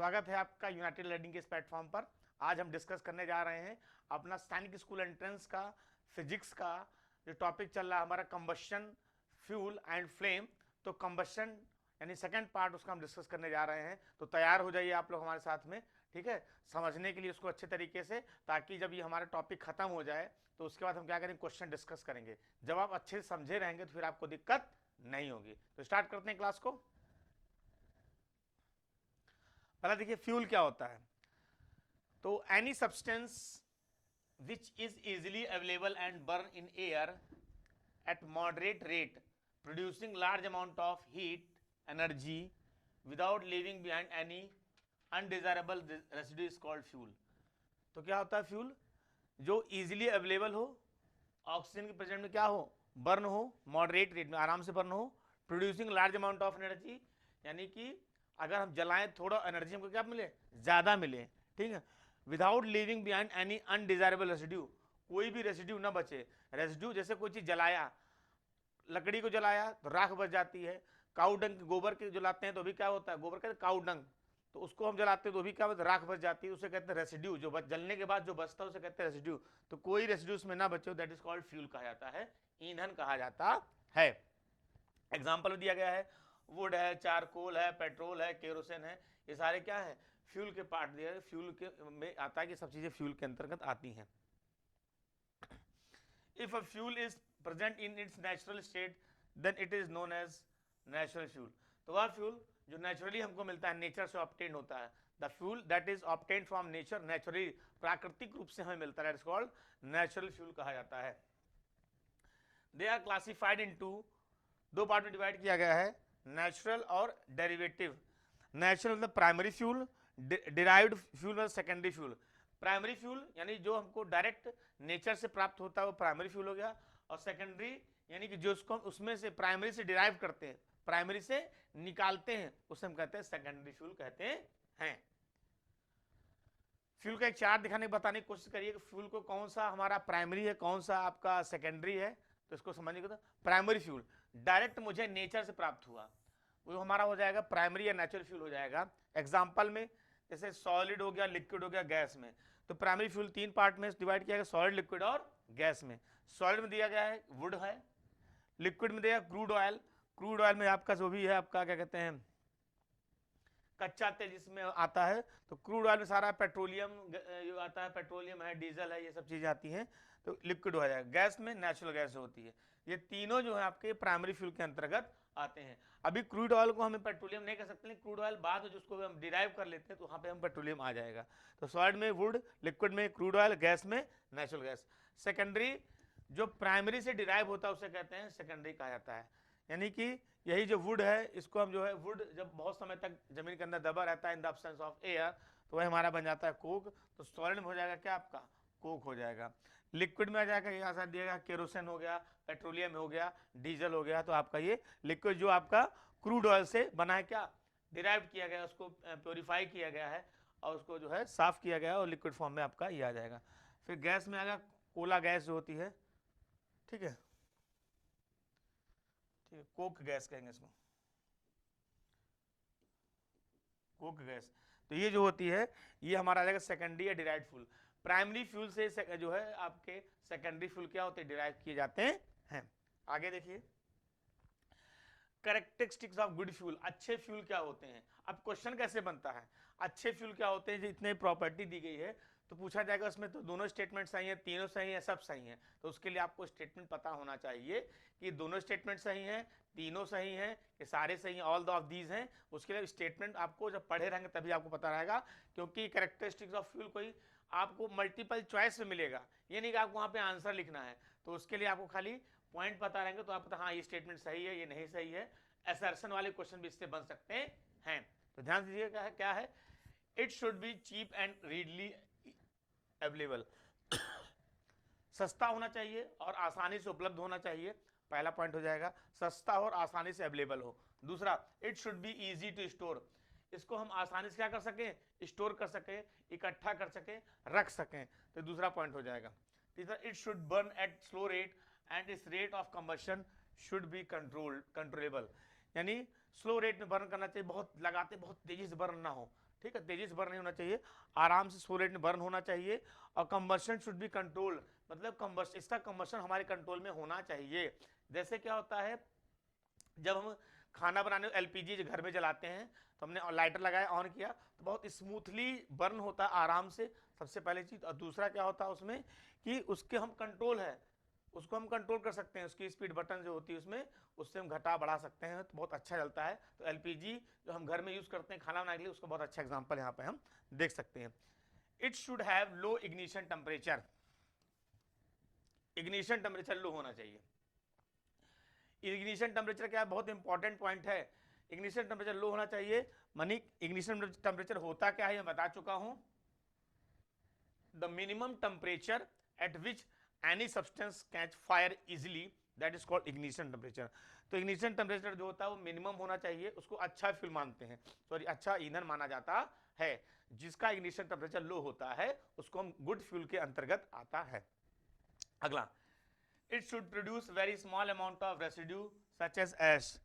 स्वागत है आपका यूनाइटेड लर्निंग के इस प्लेटफॉर्म पर। आज हम डिस्कस करने जा रहे हैं अपना सैनिक स्कूल एंट्रेंस का फिजिक्स का जो टॉपिक चल रहा है हमारा कंबशन फ्यूल एंड फ्लेम। तो कंबशन यानी सेकंड पार्ट उसका हम डिस्कस करने जा रहे हैं। तो तैयार हो जाइए आप लोग हमारे साथ में, ठीक है, समझने के लिए उसको अच्छे तरीके से, ताकि जब ये हमारा टॉपिक खत्म हो जाए तो उसके बाद हम क्या करेंगे, क्वेश्चन डिस्कस करेंगे। जब आप अच्छे से समझे रहेंगे तो फिर आपको दिक्कत नहीं होगी। तो स्टार्ट करते हैं क्लास को। पहला देखिए फ्यूल क्या होता है। तो any substance which is easily available and burn in air at moderate rate producing large amount of heat energy without leaving behind any undesirable residue is called fuel। तो क्या होता है फ्यूल? जो इजीली अवेलेबल हो, oxygen के present में क्या हो, बर्न हो, मॉडरेट रेट में आराम से बर्न हो, producing large amount of energy, यानी कि अगर हम जलाएं थोड़ा एनर्जी हमको क्या मिले, ज्यादा मिले, ठीक है। Without leaving behind any undesirable residue, कोई भी रेसिड्यू ना बचे। रेसिड्यू जैसे कोई चीज जलाया, लकड़ी को जलाया तो राख बच जाती है। काऊ डंग गोबर के जलाते हैं तो भी क्या होता है, गोबर कहते हैं काऊ डंग, तो उसको हम जलाते हैं तो भी क्या होता है, राख बच जाती है, उसे कहते हैं रेसिड्यू। जो जलने के बाद जो बचता है उसे कहते हैं रेसिड्यू। तो कोई रेसिड्यू उसमें ना बचे, दैट इज कॉल्ड फ्यूल कहा जाता है, ईंधन कहा जाता है। एग्जाम्पल दिया गया है, वुड है, चारकोल है, पेट्रोल है, केरोसिन है, ये सारे क्या है, फ्यूल के पार्ट दिए गए। फ्यूल के में आता है कि सब चीजें फ्यूल के अंतर्गत आती हैं। If a fuel is present in its natural state then it is known as natural fuel. तो वह फ्यूल जो नेचुरली हमको मिलता है, नेचर से ऑब्टेन होता है, the fuel that is obtain from nature, naturally प्राकृतिक रूप से हमें मिलता है, that is called natural fuel कहा जाता है। दे आर क्लासिफाइड इनटू, दो पार्ट में डिवाइड किया गया है, नेचुरल और डेरिवेटिव। नेचुरल मतलब प्राइमरी फ्यूल, डिराइव्ड फ्यूल मतलब सेकेंडरी फ्यूल। प्राइमरी फ्यूल यानी जो हमको डायरेक्ट नेचर से प्राप्त होता है वो प्राइमरी फ्यूल हो गया, और सेकेंडरी यानी कि जो उसको उसमें से प्राइमरी से डिराइव करते हैं, प्राइमरी से निकालते हैं, उसे हम कहते हैं सेकेंडरी फ्यूल कहते हैं। फ्यूल का एक चार्ट दिखाने बताने की कोशिश करिए कि फ्यूल को कौन सा हमारा प्राइमरी है, कौन सा आपका सेकेंडरी है। तो इसको समझने को, प्राइमरी फ्यूल डायरेक्ट मुझे नेचर से प्राप्त हुआ, वो हमारा हो जाएगा प्राइमरी या नेचुरल फ्यूल हो जाएगा। एग्जांपल में जैसे सॉलिड हो गया, लिक्विड हो गया, गैस में। तो प्राइमरी फ्यूल तीन पार्ट में डिवाइड किया गया, सॉलिड, लिक्विड और गैस में। सॉलिड में दिया गया है वुड है, लिक्विड में दिया क्रूड ऑयल, क्रूड ऑयल में आपका जो भी है आपका क्या कहते हैं कच्चा तेल जिसमें आता है, तो क्रूड ऑयल में सारा पेट्रोलियम आता है, पेट्रोलियम है, डीजल है, ये सब चीजें आती हैं, तो लिक्विड हो जाएगा। गैस में नेचुरल गैस होती है। ये तीनों जो है आपके प्राइमरी फ्यूल के अंतर्गत आते हैं। अभी क्रूड ऑयल को हमें पेट्रोलियम नहीं कह सकते, क्रूड ऑयल बाद में जिसको हम डिराइव कर लेते हैं तो वहां पे हम पेट्रोलियम आ जाएगा। तो सॉलिड में वुड, लिक्विड में क्रूड ऑयल, गैस में नेचुरल गैस। सेकेंडरी जो प्राइमरी से डिराइव होता है उसे कहते हैं सेकेंडरी कहा जाता है। यानी कि यही जो वुड है, इसको हम जो है वुड जब बहुत समय तक जमीन के अंदर दबा रहता है in the absence of air, तो वह हमारा बन जाता है कोक। तो सॉलिड में हो जाएगा क्या आपका, कोक हो जाएगा। लिक्विड में आ जाएगा, यहाँ से दिएगा केरोसिन हो गया, पेट्रोलियम हो गया, डीजल हो गया। तो आपका ये लिक्विड जो आपका क्रूड ऑयल से बना है, क्या डिराइव किया गया, उसको प्योरीफाई किया गया है और उसको जो है साफ किया गया और लिक्विड फॉर्म में आपका ये आ जाएगा। फिर गैस में आ गया कोला गैस जो होती है, ठीक है, ठीक है, कोक गैस कहेंगे इसको, कोक गैस। तो ये जो होती है ये हमारा आ जाएगा सेकेंडरी या डिराइव्ड फ्यूल। प्राइमरी फ्यूल से जो है आपके सेकेंडरी फ्यूल क्या होते हैं, डिराइव किए जाते हैं। आगे देखिए, कैरेक्टरिस्टिक्स ऑफ गुड फ्यूल, अच्छे फ्यूल क्या होते हैं। अब क्वेश्चन कैसे बनता है, अच्छे फ्यूल क्या होते हैं, जो इतने प्रॉपर्टी दी गई है तो पूछा जाएगा उसमें तो दोनों स्टेटमेंट सही है, तीनों सही है, सब सही है। तो उसके लिए आपको स्टेटमेंट पता होना चाहिए कि दोनों स्टेटमेंट सही हैं, तीनों सही हैं, कि सारे सही हैं, ऑल द ऑफ दीज हैं। उसके लिए स्टेटमेंट आपको जब पढ़े रहेंगे तभी आपको पता रहेगा, क्योंकि कैरेक्टरिस्टिक्स ऑफ फ्यूल कोई आपको मल्टीपल चॉइस में मिलेगा, ये नहीं कि आपको वहाँ पे आंसर लिखना है। तो उसके लिए आपको खाली पॉइंट पता रहेंगे तो आप पता हाँ ये स्टेटमेंट सही है, ये नहीं सही है। असर्शन वाले क्वेश्चन भी इससे बन सकते हैं। तो ध्यान दीजिएगा क्या है, it should be cheap and readily available, सस्ता होना चाहिए और आसानी से उपलब्ध होना चाहिए। पहला पॉइंट हो जाएगा, सस्ता और आसानी से अवेलेबल हो। दूसरा, it should be easy to store, इसको हम आसानी से क्या कर सकें, स्टोर कर सकें, इकट्ठा कर सकें, रख सकें। तो दूसरा पॉइंट हो जाएगा। तीसरा, it should burn at slow rate and its rate of combustion should be controllable, यानी स्लो रेट में बर्न करना चाहिए, बहुत लगाते बहुत तेजी से बर्न ना हो, ठीक है, तेजी से बर्न नहीं होना चाहिए, आराम से स्लो रेट में बर्न होना चाहिए। और कंबशन शुड बी कंट्रोल, मतलब कंबशन, इसका कंबशन हमारे कंट्रोल में होना चाहिए। जैसे क्या होता है, जब हम खाना बनाने एलपीजी घर में जलाते हैं तो हमने लाइटर लगाया, ऑन किया तो बहुत स्मूथली बर्न होता है आराम से, सबसे पहली चीज। और दूसरा क्या होता है उसमें कि उसके हम कंट्रोल है, उसको हम कंट्रोल कर सकते हैं, उसकी स्पीड बटन जो होती है उसमें, उससे हम घटा बढ़ा सकते हैं, तो बहुत अच्छा चलता है। तो एलपीजी जो हम घर में यूज करते हैं खाना बनाने के लिए, उसका बहुत अच्छा एग्जांपल यहाँ पे हम देख सकते हैं। It should have low ignition temperature, ignition temperature low होना चाहिए। इग्निशन टेम्परेचर क्या है, बहुत इंपॉर्टेंट पॉइंट है। इग्निशन टेम्परेचर लो होना चाहिए, मानी इग्निशन टेम्परेचर होता क्या है मैं बता चुका हूं, the minimum temperature at which any substance catch fire easily, that is called ignition temperature. तो इग्निशन टेम्परेचर जो होता है वो मिनिमम होना चाहिए, उसको अच्छा फ्यूल मानते हैं, सॉरी अच्छा ईंधन माना जाता है। जिसका इग्निशन टेम्परेचर लो होता है उसको हम गुड फ्यूल के अंतर्गत आता है। अगला, it should produce very small amount of residue such as ash,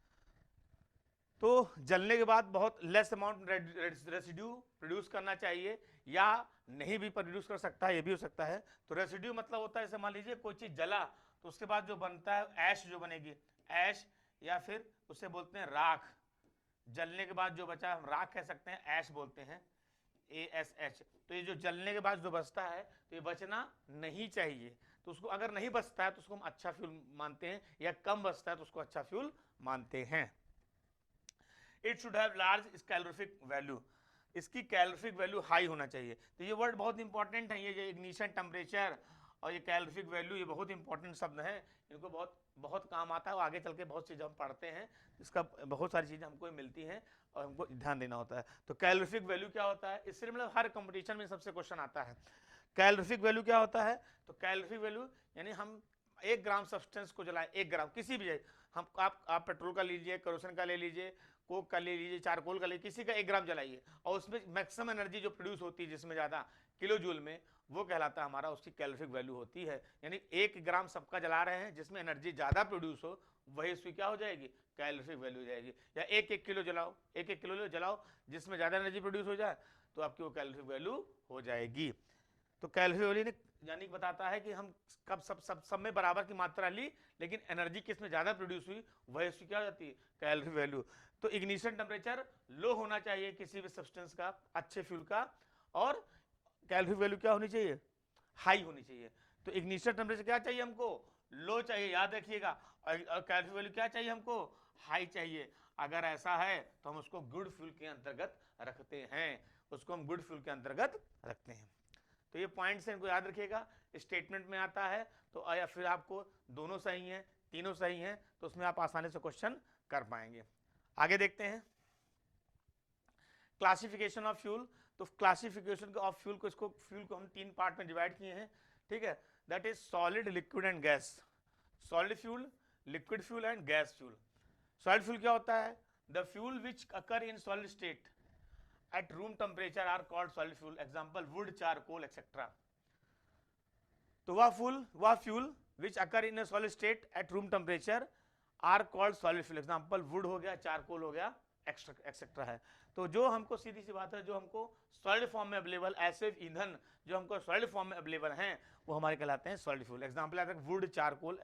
तो जलने के बाद बहुत लेस अमाउंट रेसिड्यू प्रोड्यूस करना चाहिए, या नहीं भी प्रोड्यूस कर सकता है, ये भी हो सकता है। तो रेसिड्यू मतलब होता है, जैसे मान लीजिए कोई चीज जला तो उसके बाद जो बनता है ऐश जो बनेगी, ऐश, या फिर उसे बोलते हैं राख, जलने के बाद जो बचा हम राख कह सकते हैं, ऐश बोलते हैं, ASH। तो ये जो जलने के बाद जो बचता है तो ये बचना नहीं चाहिए, तो उसको अगर नहीं बचता है तो उसको हम अच्छा फ्यूल मानते हैं, या कम बचता है तो उसको अच्छा फ्यूल मानते हैं। It should have large calorific value, इसकी कैलोरीफिक वैल्यू हाई होना चाहिए। तो ये वर्ड बहुत इंपॉर्टेंट है, ये इग्निशन टेम्परेचर और ये कैलोरीफिक वैल्यू, ये बहुत इंपॉर्टेंट शब्द हैं, इनको बहुत बहुत काम आता है, और आगे चल के बहुत चीज़ हम पढ़ते हैं, इसका बहुत सारी चीज़ें हमको मिलती हैं और हमको ध्यान देना होता है। तो कैलोरीफिक वैल्यू क्या होता है, इससे मतलब हर कंपटीशन में सबसे क्वेश्चन आता है, कैलोरीफिक वैल्यू क्या होता है। तो कैलोरीफिक वैल्यू यानी हम 1 ग्राम सब्सटेंस को जलाएं, 1 ग्राम किसी भी, हम आप पेट्रोल का लीजिए, केरोसिन का ले लीजिए, कोक का ले लीजिए, चारकोल का ले, किसी का 1 ग्राम जलाइए और उसमें मैक्सिमम एनर्जी जो प्रोड्यूस होती है जिसमें ज़्यादा किलो जूल में, वो कहलाता है हमारा, उसकी कैलोरीफिक वैल्यू होती है। यानी 1 ग्राम सबका जला रहे हैं जिसमें एनर्जी ज़्यादा प्रोड्यूस हो, वही उसकी क्या हो जाएगी, कैलोरीफिक वैल्यू हो जाएगी। या 1-1 किलो जलाओ, 1-1 किलो जलाओ जिसमें ज़्यादा एनर्जी प्रोड्यूस हो जाए तो आपकी वो कैलोरीफिक वैल्यू हो जाएगी। तो कैलोरीफिक वैल्यू यानी बताता है कि हम कब सब में बराबर की मात्रा ली, लेकिन एनर्जी किस में ज़्यादा प्रोड्यूस हुई, वही उसकी क्या हो जाती है, कैलोरीफिक वैल्यू। तो इग्निशन टेम्परेचर लो होना चाहिए किसी भी सब्सटेंस का, अच्छे फ्यूल का, और कैलोरीफिक वैल्यू क्या होनी चाहिए, हाई होनी चाहिए। तो इग्निशन टेम्परेचर क्या चाहिए हमको, लो चाहिए, याद रखिएगा। और कैलोरीफिक वैल्यू क्या चाहिए हमको, हाई चाहिए। अगर ऐसा है तो हम उसको गुड फ्यूल के अंतर्गत रखते हैं, उसको हम गुड फ्यूल के अंतर्गत रखते हैं। तो ये पॉइंट्स हैं, इनको याद रखिएगा। स्टेटमेंट में आता है तो या फिर आपको दोनों सही हैं, तीनों सही हैं, तो उसमें आप आसानी से क्वेश्चन कर पाएंगे। आगे देखते हैं क्लासिफिकेशन ऑफ फ्यूल। तो क्लासिफिकेशन ऑफ फ्यूल को, इसको फ्यूल को हम 3 पार्ट में डिवाइड किए हैं, ठीक है। That is solid, liquid and gas. Solid fuel, liquid fuel and gas fuel. Solid fuel क्या होता है, the fuel which occur in solid state at room temperature are called solid fuel, example wood, charcoal etc. तो वह fuel which occur in a solid state at room temperature are called solid fuel, example wood हो गया, charcoal हो गया, etcetera है। तो जो हमको सीधी सी बात है, जो हमको सॉलिड फॉर्म में अवेलेबल ऐसे ईंधन जो हमको सॉलिड फॉर्म में अवेलेबल हैं वो हमारे कहलाते हैं सॉलिड फ्यूल। एग्जांपल आता है वुड, चारकोल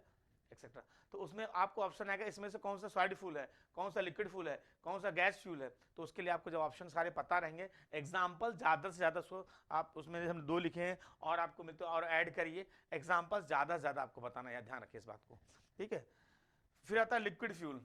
एक्सेट्रा। तो उसमें आपको ऑप्शन आएगा इसमें से कौन सा सॉलिड फ्यूल है, कौन सा लिक्विड फ्यूल है, कौन सा गैस फ्यूल है। तो उसके लिए आपको जब ऑप्शन सारे पता रहेंगे, एग्जाम्पल ज़्यादा से ज़्यादा, सो आप उसमें हम 2 लिखे हैं और आपको मिलते और ऐड करिए, एग्जाम्पल ज़्यादा से ज़्यादा आपको बताना है, ध्यान रखिए इस बात को, ठीक है। फिर आता है liquid fuel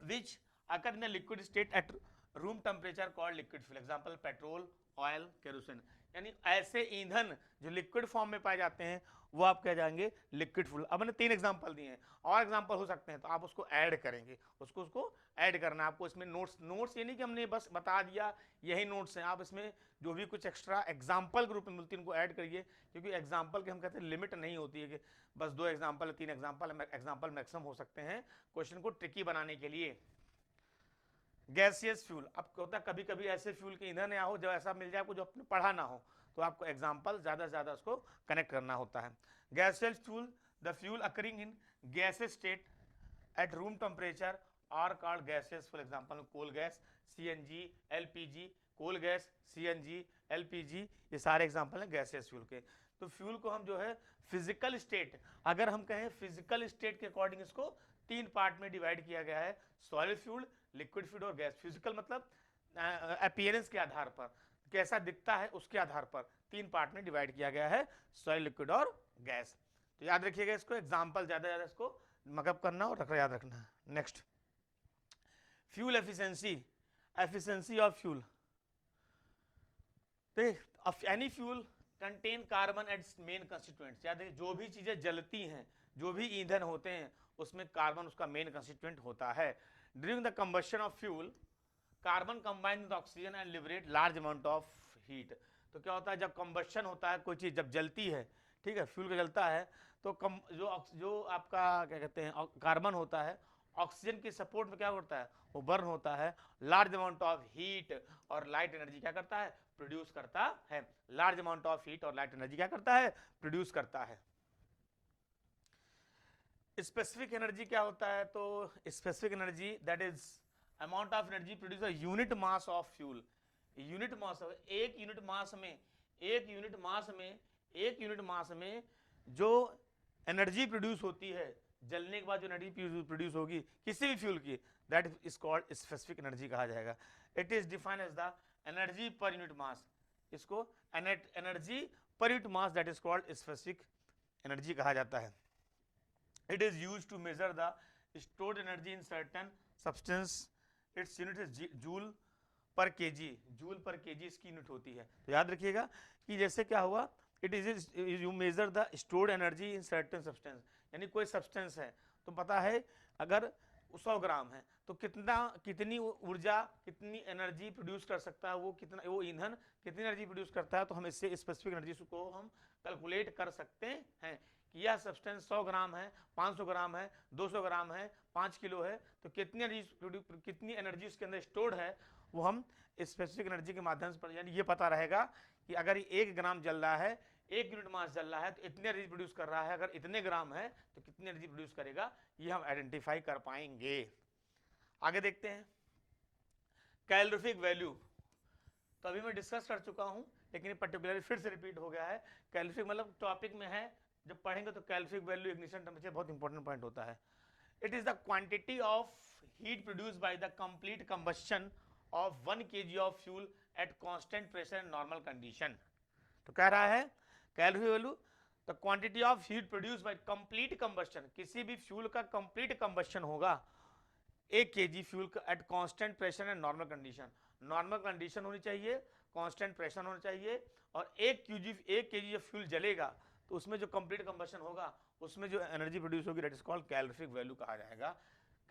which occur in liquid state at room temperature called liquid fuel, example petrol, oil, kerosene. यानी ऐसे ईंधन जो लिक्विड फॉर्म में पाए जाते हैं वो आप कह जाएंगे लिक्विड फ्यूल। अब मैंने 3 एग्जांपल दिए हैं, और एग्जांपल हो सकते हैं, तो आप उसको ऐड करेंगे, उसको ऐड करना है आपको। इसमें नोट्स ये नहीं कि हमने बस बता दिया यही नोट्स हैं, आप इसमें जो भी कुछ एक्स्ट्रा एग्जांपल के रूप में मिलती है उनको ऐड करिए, क्योंकि एग्जांपल के हम कहते हैं लिमिट नहीं होती है कि बस 2 एग्जाम्पल, 3 एग्जाम्पल मैक्सिमम हो सकते हैं क्वेश्चन को ट्रिकी बनाने के लिए। गैसियस फ्यूल, अब होता है कभी कभी ऐसे फ्यूल के ईंधन या हो जब ऐसा मिल जाए आपको जो आपने पढ़ा ना हो, तो आपको एग्जाम्पल ज़्यादा से ज़्यादा उसको कनेक्ट करना होता है। Gaseous fuel, the fuel occurring in gaseous state at room temperature are called gaseous fuel, example coal gas, CNG, LPG, coal gas, CNG, LPG, ये सारे एग्जांपल हैं गैसियस फ्यूल के। तो फ्यूल को हम जो है फिजिकल स्टेट, अगर हम कहें फिजिकल स्टेट के अकॉर्डिंग इसको 3 पार्ट में डिवाइड किया गया है, सॉलिड फ्यूल, लिक्विड फ्यूल और गैस। फिजिकल मतलब अपीयरेंस के आधार पर, कैसा दिखता है उसके आधार पर 3 पार्ट में डिवाइड किया गया है, सॉलिड, लिक्विड और गैस। तो याद रखिएगा इसको, एग्जाम्पल ज्यादा इसको मकअप करना और याद रखना। Next, fuel efficiency, efficiency of fuel. Any fuel contain carbon at main constituents. याद है, जो भी चीजें जलती हैं, जो भी ईंधन होते हैं, उसमें कार्बन उसका मेन कंस्टिट्यूएंट होता है। During the combustion of fuel, carbon combine with oxygen and liberate large amount of heat. तो क्या होता है, जब कंबशन होता है, कोई चीज जब जलती है, ठीक है, फ्यूल का जलता है, तो जो आपका क्या कहते हैं कार्बन होता है, ऑक्सीजन की सपोर्ट में क्या होता है, वो बर्न होता है, लार्ज अमाउंट ऑफ हीट और लाइट एनर्जी क्या करता है, प्रोड्यूस करता है। लार्ज अमाउंट ऑफ हीट और लाइट एनर्जी क्या करता है, प्रोड्यूस करता है। स्पेसिफिक एनर्जी क्या होता है, तो specific energy that is amount of energy produce a unit mass of fuel. Unit mass, एक यूनिट मास में, एक यूनिट मास में, एक यूनिट मास में जो एनर्जी प्रोड्यूस होती है, जलने के बाद जो एनर्जी प्रोड्यूस होगी किसी भी फ्यूल की, that is called specific energy कहा जाएगा। It is defined as the energy per unit mass. इसको energy per unit mass that is called specific energy कहा जाता है। It is used to measure the stored energy in certain substance. Its unit is joule per kg, joule per kg इसकी unit होती है। तो याद रखिएगा कि जैसे क्या हुआ, it is you measure the stored energy in certain substance, यानी कोई सब्सटेंस है तो पता है अगर 100 ग्राम है तो कितनी ऊर्जा, कितनी एनर्जी प्रोड्यूस कर सकता है, वो ईंधन कितनी एनर्जी प्रोड्यूस करता है, तो हम इससे स्पेसिफिक एनर्जी को हम कैलकुलेट कर सकते हैं कि यह सब्सटेंस 100 ग्राम है, 500 ग्राम है, 200 ग्राम है, 5 किलो है, तो कितनी एनर्जी उसके अंदर स्टोर्ड है, वो हम स्पेसिफिक एनर्जी के माध्यम से, यानी ये पता रहेगा कि अगर 1 ग्राम जल रहा है, 1 यूनिट मास जल रहा है, तो इतनी एनर्जी प्रोड्यूस कर रहा है, अगर इतने ग्राम है तो कितनी एनर्जी प्रोड्यूस करेगा, ये हम आइडेंटिफाई कर पाएंगे। आगे देखते हैं कैलोरीफिक वैल्यू। तो अभी मैं डिस्कस कर चुका हूं, लेकिन पर्टिकुलरली फिर से रिपीट हो गया है। कैलोरीफिक मतलब टॉपिक में है, जब पढ़ेंगे तो कैलोरीफिक वैल्यू इग्निशन टेंपरेचर बहुत इंपॉर्टेंट पॉइंट होता है। It is the quantity of heat produce by the complete combustion of 1 kg of fuel at constant pressure and normal condition. तो कह रहा है calorie value the quantity of heat produce by complete combustion, किसी भी fuel का complete combustion होगा 1 kg fuel at constant pressure and normal condition. Normal condition होनी चाहिए, कांस्टेंट प्रेशर होना चाहिए, और 1 kg जब फ्यूल जलेगा तो उसमें जो कंप्लीट कंबशन होगा उसमें जो एनर्जी प्रोड्यूस होगी that is called calorific value कहा जाएगा।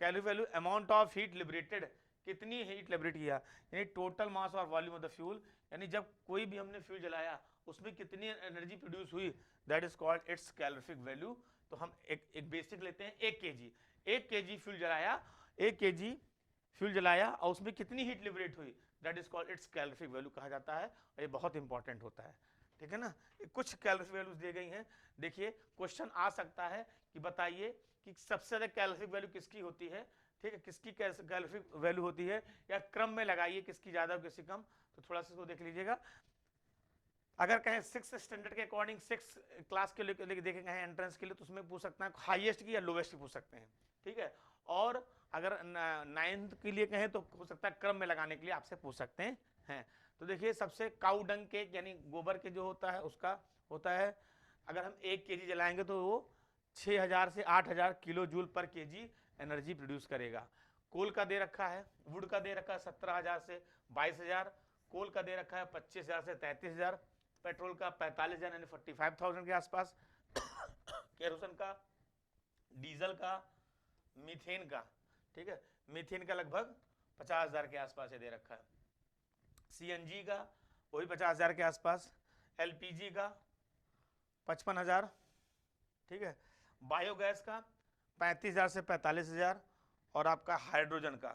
Calorie value amount of heat liberated, कितनी हीट लिबरेट किया, यानी टोटल मास और वॉल्यूम ऑफ द फ्यूल, यानी जब कोई भी हमने फ्यूल जलाया उसमें कितनी एनर्जी प्रोड्यूस हुई, that is called its calorific value. तो हम एक बेसिक लेते हैं, 1 kg, 1 kg फ्यूल जलाया, 1 kg फ्यूल जलाया और उसमें कितनी हीट लिबरेट हुई, that is called its calorific value कहा जाता है, और ये बहुत इंपॉर्टेंट होता है। ठीक है ना, कुछ कैलोरीफिक वैल्यूज दी गई हैं। देखिए क्वेश्चन आ सकता है कि बताइए कि सबसे ज्यादा कैलोरीफिक वैल्यू किसकी होती है, ठीक है, किसकी कैलोरीफिक वैल्यू होती है, या क्रम में लगाइए किसकी ज्यादा और किसकी कम। तो थोड़ा सा इसको देख लीजिएगा। अगर कहें 6th स्टैंडर्ड के अकॉर्डिंग 6 क्लास के लिए देखेंगे एंट्रेंस के लिए, तो उसमें पूछ सकते हैं हाईएस्ट की या लोवेस्ट की पूछ सकते हैं, ठीक है। और अगर 9th के लिए कहें तो हो सकता है क्रम में लगाने के लिए आपसे पूछ सकते हैं। तो देखिए सबसे काऊ डंग के यानी गोबर के जो होता है उसका होता है, अगर हम 1 kg जलाएंगे तो वो 6000 से 8000 किलो जूल पर kg एनर्जी प्रोड्यूस करेगा। कोल का दे रखा है, वुड का दे रखा है 17000 से 22000, कोल का दे रखा है 25000 से 33000, पेट्रोल का 45000 यानी 45000 के आसपास, केरोसिन का, डीजल का, मीथेन का, ठीक है, मीथेन का लगभग 50000 के आसपास दे रखा है, सीएनजी का वही 50000 के आसपास, एलपीजी का 55000, ठीक है, बायोगैस का 35000 से 45000, और आपका हाइड्रोजन का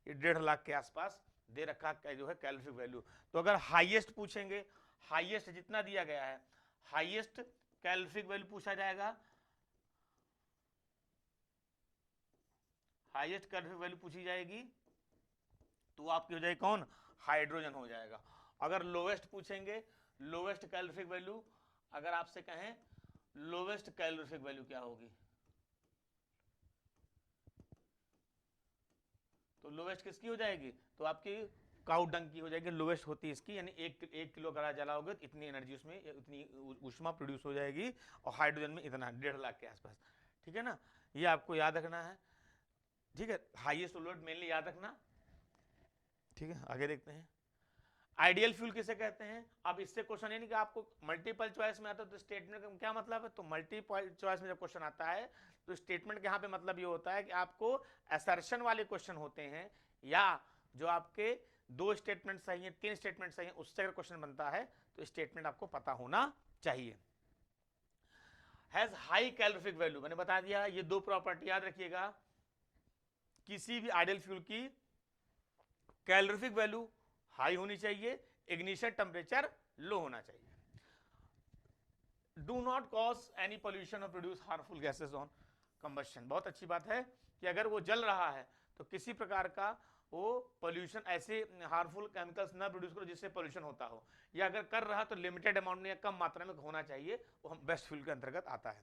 1.5 लाख के आसपास दे रखा जो है कैलोरीफिक वैल्यू। तो अगर हाईएस्ट पूछेंगे, हाईएस्ट जितना दिया गया है, हाईएस्ट कैलोरीफिक वैल्यू पूछा जाएगा, हाईएस्ट कैलोरीफिक वैल्यू पूछी जाएगी तो आपकी हो जाएगी कौन, हाइड्रोजन हो जाएगा। अगर लोवेस्ट पूछेंगे, लोवेस्ट कैलोरीफिक वैल्यू, अगर आपसे कहें लोवेस्ट कैलोरीफिक वैल्यू क्या होगी, तो लोवेस्ट किसकी हो जाएगी, तो आपकी काउ डंग की हो जाएगी, लोवेस्ट होती है इसकी, यानी एक किलो अगर जलाओगे तो इतनी एनर्जी उसमें, इतनी ऊष्मा प्रोड्यूस हो जाएगी, और हाइड्रोजन में इतना 1.5 लाख के आसपास। ठीक है ना, ये आपको याद रखना है। ठीक है, हाईएस्ट लोड मेनली याद रखना। ठीक है, आगे देखते हैं। आइडियल फ्यूल किसे कहते हैं। अब इससे क्वेश्चन यानी कि आपको मल्टीपल चॉइस में आता है तो स्टेटमेंट का क्या मतलब है, तो मल्टीपल चॉइस में जब क्वेश्चन आता है तो स्टेटमेंट के यहाँ पे मतलब ये होता है कि आपको असर्शन वाले क्वेश्चन होते हैं, या जो आपके 2 स्टेटमेंट सही है, 3 स्टेटमेंट सही है, उससे अगर क्वेश्चन बनता है तो स्टेटमेंट आपको पता होना चाहिए। हैज हाई कैलोरीफिक वैल्यू, मैंने बता दिया ये 2 प्रॉपर्टी याद रखिएगा। किसी भी आइडियल फ्यूल की कैलोरीफिक वैल्यू हाई होनी चाहिए, इग्निशन टेम्परेचर लो होना चाहिए। Do not cause any pollution और produce harmful gases on combustion, बहुत अच्छी बात है कि अगर वो जल रहा है तो किसी प्रकार का वो पॉल्यूशन, ऐसे हार्मफुल केमिकल्स ना प्रोड्यूस करो जिससे पॉल्यूशन होता हो, या अगर कर रहा तो लिमिटेड अमाउंट में या कम मात्रा में होना चाहिए, वो हम बेस्ट फ्यूल के अंतर्गत आता है।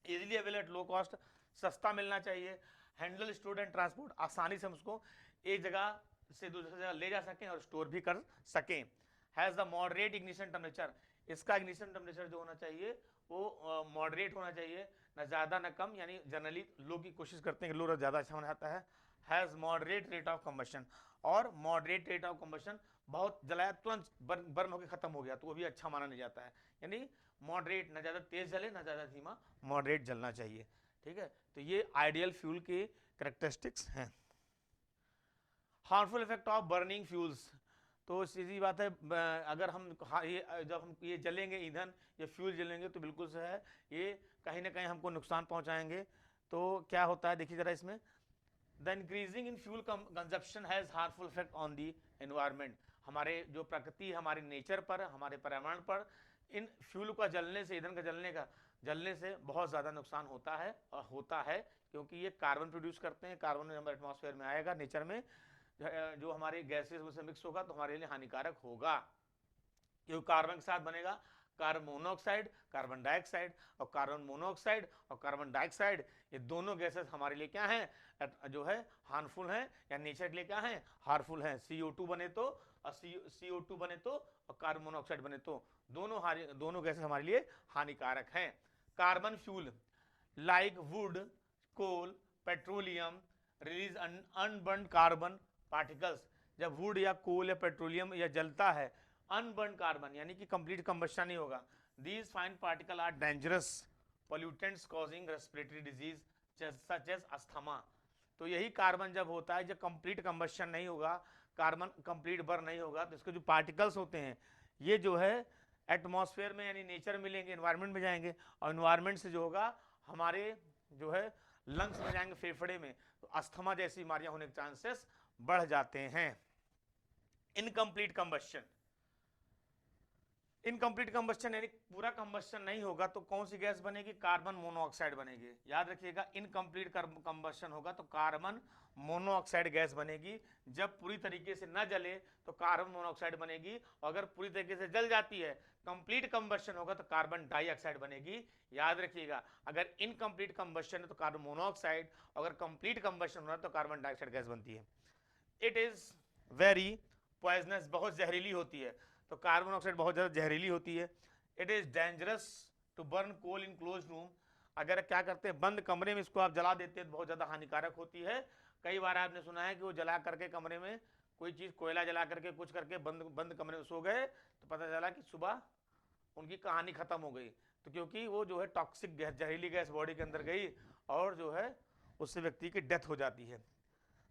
इजिली अवेलेबल, लो कॉस्ट, सस्ता मिलना चाहिए। हैंडल स्टोर एंड ट्रांसपोर्ट, आसानी से हम उसको एक जगह से दूसरी जगह ले जा सकें और स्टोर भी कर सकें। Has the moderate ignition temperature, इसका इग्निशन टेम्परेचर जो होना चाहिए वो मॉडरेट होना चाहिए, ना ज़्यादा ना कम, यानी जनरली लो की कोशिश करते हैं कि लो ज़्यादा अच्छा होना चाहता है। Has moderate rate of combustion, और मॉडरेट रेट ऑफ कंबशन, बहुत जलाया तुरंत बर्न होकर खत्म हो गया तो वो भी अच्छा माना नहीं जाता है, यानी मॉडरेट, ना ज़्यादा तेज जले ना ज़्यादा धीमा, मॉडरेट जलना चाहिए। ठीक है, तो ये आइडियल फ्यूल के कैरेक्टरिस्टिक्स हैं। Harmful effect of burning fuels, तो सीधी बात है, अगर हम जब हम ये जलेंगे ईंधन या फ्यूल जलेंगे तो बिल्कुल से है ये कहीं ना कहीं हमको नुकसान पहुंचाएंगे। तो क्या होता है देखिए जरा इसमें, the increasing in fuel consumption has harmful effect on the environment, हमारे जो प्रकृति, हमारे नेचर पर, हमारे पर्यावरण पर इन फ्यूल का जलने से, ईंधन का जलने से बहुत ज़्यादा नुकसान होता है, और होता है क्योंकि ये कार्बन प्रोड्यूस करते हैं, कार्बन हमारे एटमॉस्फेयर में आएगा, नेचर में जो हमारे गैसेस में से मिक्स होगा तो हमारे लिए हानिकारक होगा, क्योंकि कार्बन के साथ बनेगा कार्बन मोनोऑक्साइड, कार्बन डाइऑक्साइड, और कार्बन मोनोऑक्साइड और कार्बन डाइऑक्साइड, ये दोनों गैसेस हमारे लिए क्या हैं, जो है हार्मफुल हैं, या नेचर के लिए क्या हैं, हार्मफुल हैं। CO2 बने तो, और CO2 बने तो, और कार्बन मोनोऑक्साइड बने तो, दोनों गैसेस हमारे लिए हानिकारक हैं। Carbon fuel like wood, coal, petroleum release unburn carbon particles, जब वुड या कोल या पेट्रोलियम या जलता है, अनबर्न कार्बन यानी कि कंप्लीट कंबशन नहीं होगा, these fine particle are dangerous pollutants causing respiratory disease such as asthma. तो यही कार्बन जब होता है, जब कंप्लीट कंबशन नहीं होगा, कार्बन कंप्लीट बर्न नहीं होगा, तो इसके जो पार्टिकल्स होते हैं ये जो है एटमॉस्फेयर में यानी नेचर मिलेंगे, एनवायरनमेंट में जाएंगे, और एनवायरनमेंट से जो होगा हमारे जो है लंग्स में जाएंगे, फेफड़े में, तो अस्थमा जैसी बीमारियां होने के चांसेस बढ़ जाते हैं। इनकम्प्लीट कंबशन, इनकम्प्लीट कंबशन यानी पूरा कंबशन नहीं होगा तो कौन सी गैस बनेगी, कार्बन मोनोऑक्साइड बनेगी। याद रखिएगा, इनकम्प्लीट कंबशन होगा तो कार्बन मोनोऑक्साइड गैस बनेगी, जब पूरी तरीके से न जले तो कार्बन मोनोऑक्साइड बनेगी, और अगर पूरी तरीके से जल जाती है, कंप्लीट कंबशन होगा तो कार्बन डाइऑक्साइड बनेगी। याद रखिएगा, अगर इनकम्प्लीट कंबशन है तो कार्बन मोनोऑक्साइड, अगर कंप्लीट कंबशन हो रहा है तो कार्बन डाइऑक्साइड गैस बनती है। इट इज वेरी पॉइजनस, बहुत जहरीली होती है, तो कार्बन मोनोऑक्साइड बहुत ज़्यादा जहरीली होती है। It is dangerous to burn coal in close room, अगर क्या करते हैं बंद कमरे में इसको आप जला देते हैं तो बहुत ज़्यादा हानिकारक होती है। कई बार आपने सुना है कि वो जला करके कमरे में कोई चीज़, कोयला जला करके कुछ करके बंद कमरे में सो गए, तो पता चला कि सुबह उनकी कहानी ख़त्म हो गई, तो क्योंकि वो जो है टॉक्सिक गैस, जहरीली गैस बॉडी के अंदर गई, और जो है उससे व्यक्ति की डेथ हो जाती है।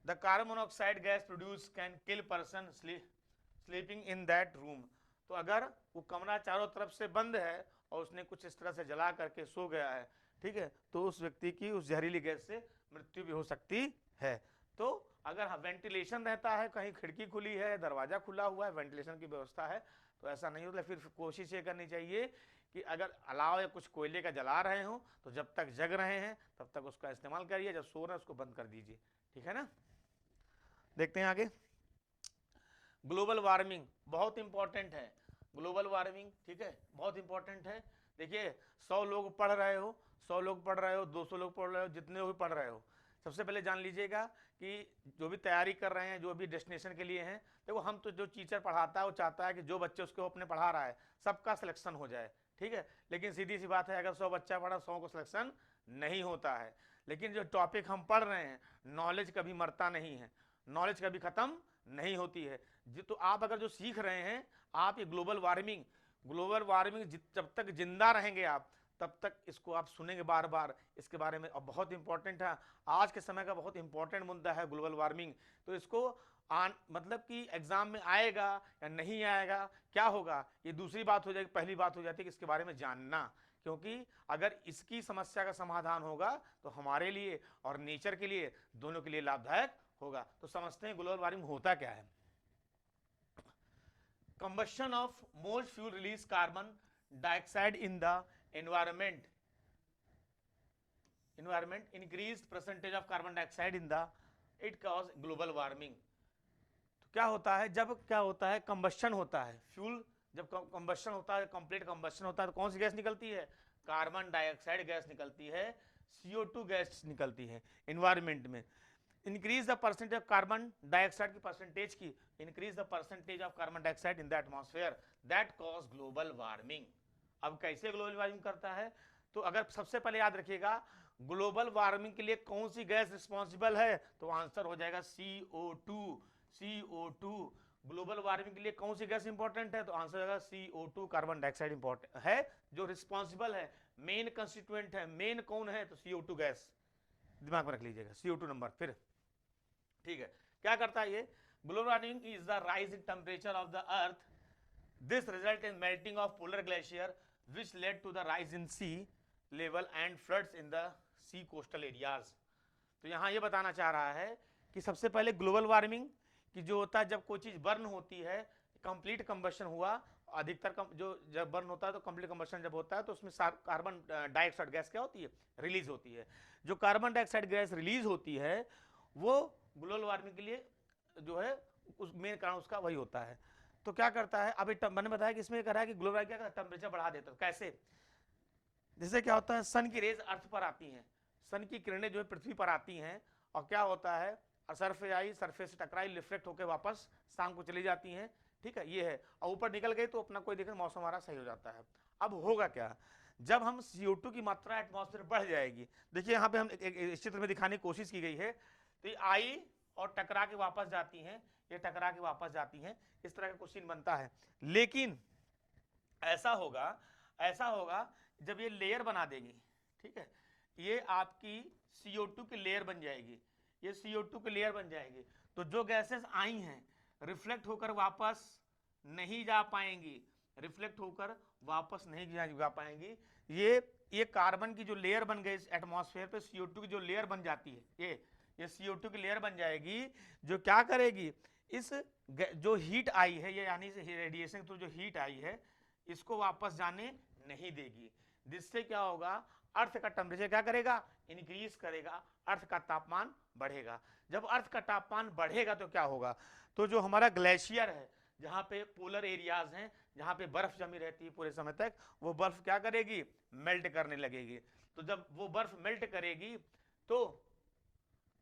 The carbon monoxide gas produce can kill person sleeping in that room, तो अगर वो कमरा चारों तरफ से बंद है और उसने कुछ इस तरह से जला करके सो गया है, ठीक है, तो उस व्यक्ति की उस जहरीली गैस से मृत्यु भी हो सकती है। तो अगर वेंटिलेशन रहता है, कहीं खिड़की खुली है, दरवाजा खुला हुआ है, वेंटिलेशन की व्यवस्था है, तो ऐसा नहीं होता। फिर कोशिश ये करनी चाहिए कि अगर अलाव या कुछ कोयले का जला रहे हो तो जब तक जग रहे हैं तब तक उसका इस्तेमाल करिए, जब सो रहे हैं उसको बंद कर दीजिए। ठीक है ना, देखते हैं आगे। ग्लोबल वार्मिंग बहुत इंपॉर्टेंट है, ग्लोबल वार्मिंग, ठीक है, बहुत इंपॉर्टेंट है। देखिए 100 लोग पढ़ रहे हो, 100 लोग पढ़ रहे हो, 200 लोग पढ़ रहे हो, जितने भी पढ़ रहे हो, सबसे पहले जान लीजिएगा कि जो भी तैयारी कर रहे हैं, जो भी डेस्टिनेशन के लिए हैं, देखो हम तो जो टीचर पढ़ाता है वो चाहता है कि जो बच्चे उसको अपने पढ़ा रहा है सबका सिलेक्शन हो जाए, ठीक है। लेकिन सीधी सी बात है, अगर 100 बच्चा पढ़ा 100 को सिलेक्शन नहीं होता है। लेकिन जो टॉपिक हम पढ़ रहे हैं, नॉलेज कभी मरता नहीं है, नॉलेज कभी खत्म नहीं होती है। तो आप अगर जो सीख रहे हैं, आप ये ग्लोबल वार्मिंग जब तक जिंदा रहेंगे आप, तब तक इसको आप सुनेंगे बार बार इसके बारे में। और बहुत इंपॉर्टेंट है, आज के समय का बहुत इंपॉर्टेंट मुद्दा है ग्लोबल वार्मिंग। तो इसको मतलब कि एग्जाम में आएगा या नहीं आएगा, क्या होगा, ये दूसरी बात हो जाएगी। पहली बात हो जाती है कि इसके बारे में जानना, क्योंकि अगर इसकी समस्या का समाधान होगा तो हमारे लिए और नेचर के लिए, दोनों के लिए लाभदायक होगा। तो समझते हैं ग्लोबल वार्मिंग होता क्या है। Combustion of more fuel release carbon dioxide in the environment increased percentage of carbon dioxide in the it cause global warming। तो क्या होता है, जब क्या होता है, कंबस्शन होता है, फ्यूल जब कंबस्शन होता है, कंप्लीट कंबस्शन होता है, तो कौन सी गैस निकलती है, कार्बन डाइऑक्साइड गैस निकलती है, CO2 गैस निकलती है एनवायरमेंट में। Increase the percentage of carbon dioxide की परसेंटेज की, increase the percentage of carbon dioxide in the atmosphere, that cause global warming. अब कैसे ग्लोबल वार्मिंग करता है, तो अगर सबसे पहले याद रखिएगा ग्लोबल वार्मिंग के लिए कौन सी गैस रिस्पॉन्सिबल है, तो आंसर हो जाएगा CO2। ग्लोबल वार्मिंग के लिए कौन सी गैस इंपॉर्टेंट है, तो आंसर हो जाएगा CO2, कार्बन डाइऑक्साइड इंपॉर्टेंट है, जो रिस्पॉन्सिबल है, मेन कंस्टिट्यूएंट है, मेन कौन है, तो CO2 गैस, दिमाग में रख लीजिएगा CO2 नंबर। फिर ठीक है, क्या करता है ये, global warming is the rise in temperature of the earth, this result in melting of polar glacier which led to the rise in sea level and floods in the sea coastal areas. तो यहाँ ये बताना चाह रहा है कि सबसे पहले ग्लोबल वार्मिंग कि जो होता है, जब कोई चीज बर्न होती है, कंप्लीट कंबशन हुआ, अधिकतर जो जब बर्न होता है तो कंप्लीट कंबशन जब होता है तो उसमें कार्बन डाइऑक्साइड गैस क्या होती है, रिलीज होती है। जो कार्बन डाइऑक्साइड गैस रिलीज होती है वो ग्लोबल वार्मिंग के लिए जो है उस मेन कारण उसका वही होता है। तो क्या करता है, अभी मैंने बताया कि इसमें कह रहा है कि ग्लोबल वार्मिंग क्या करता है, टेम्परेचर बढ़ा देता है। कैसे, जैसे क्या होता है, सन की रेज अर्थ पर आती हैं, सन की किरणें जो है पृथ्वी पर आती हैं, और क्या होता है, सरफेस आई, सरफेस से टकराई, रिफ्लेक्ट होकर वापस शाम को चली जाती हैं, ठीक है, ये है, और ऊपर निकल गई तो अपना कोई देखे मौसम हमारा सही हो जाता है। अब होगा क्या, जब हम CO2 की मात्रा एटमॉस्फेयर बढ़ जाएगी, देखिए यहाँ पे हम इस चित्र में दिखाने की कोशिश की गई है, तो ये आई और टकरा के वापस जाती हैं, ये टकरा के वापस जाती हैं, इस तरह का क्वेश्चन बनता है। लेकिन ऐसा होगा जब ये लेयर बना देगी, ठीक है, ये आपकी CO2 की लेयर बन जाएगी, ये CO2 की लेयर बन जाएगी, तो जो गैसेस आई हैं रिफ्लेक्ट होकर वापस नहीं जा पाएंगी, रिफ्लेक्ट होकर वापस नहीं जा पाएंगी। ये कार्बन की जो लेयर बन गई एटमॉस्फेयर पे, CO2 की जो लेयर बन जाती है, ये CO2 की लेयर बन जाएगी, जो क्या करेगी, इस जो हीट आई है, ये यानी रेडिएशन थ्रू जो हीट आई है, इसको वापस जाने नहीं देगी, जिससे क्या होगा, अर्थ का टेम्परेचर क्या करेगा, इंक्रीज करेगा, अर्थ का तापमान बढ़ेगा। जब अर्थ का तापमान बढ़ेगा तो क्या होगा, तो जो हमारा ग्लेशियर है, जहां पे पोलर एरियाज हैं, जहां पे बर्फ जमी रहती है पूरे समय तक, वो बर्फ क्या करेगी, मेल्ट करने लगेगी। तो जब वो बर्फ मेल्ट करेगी, तो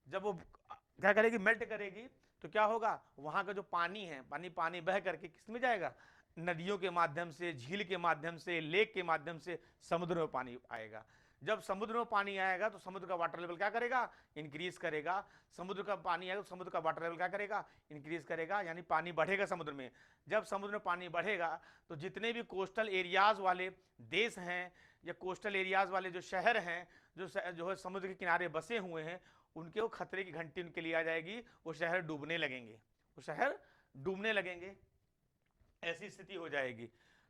जब वो क्या करेगी, मेल्ट करेगी, तो क्या होगा, वहां का जो पानी है, पानी बह करके किस में जाएगा, नदियों के माध्यम से, झील के माध्यम से, लेक के माध्यम से समुद्र में पानी आएगा। जब समुद्र में पानी आएगा तो समुद्र का वाटर लेवल क्या करेगा, इंक्रीज करेगा। समुद्र का पानी आएगा तो समुद्र का वाटर लेवल क्या करेगा, इंक्रीज करेगा, यानी पानी बढ़ेगा समुद्र में। जब समुद्र में पानी बढ़ेगा तो जितने भी कोस्टल एरियाज वाले देश हैं या कोस्टल एरियाज वाले जो शहर हैं, जो है समुद्र के किनारे बसे हुए हैं, उनके वो खतरे की घंटी उनके लिए आ जाएगी, वो शहर डूबने लगेंगे, ऐसी स्थिति हो जाएगी।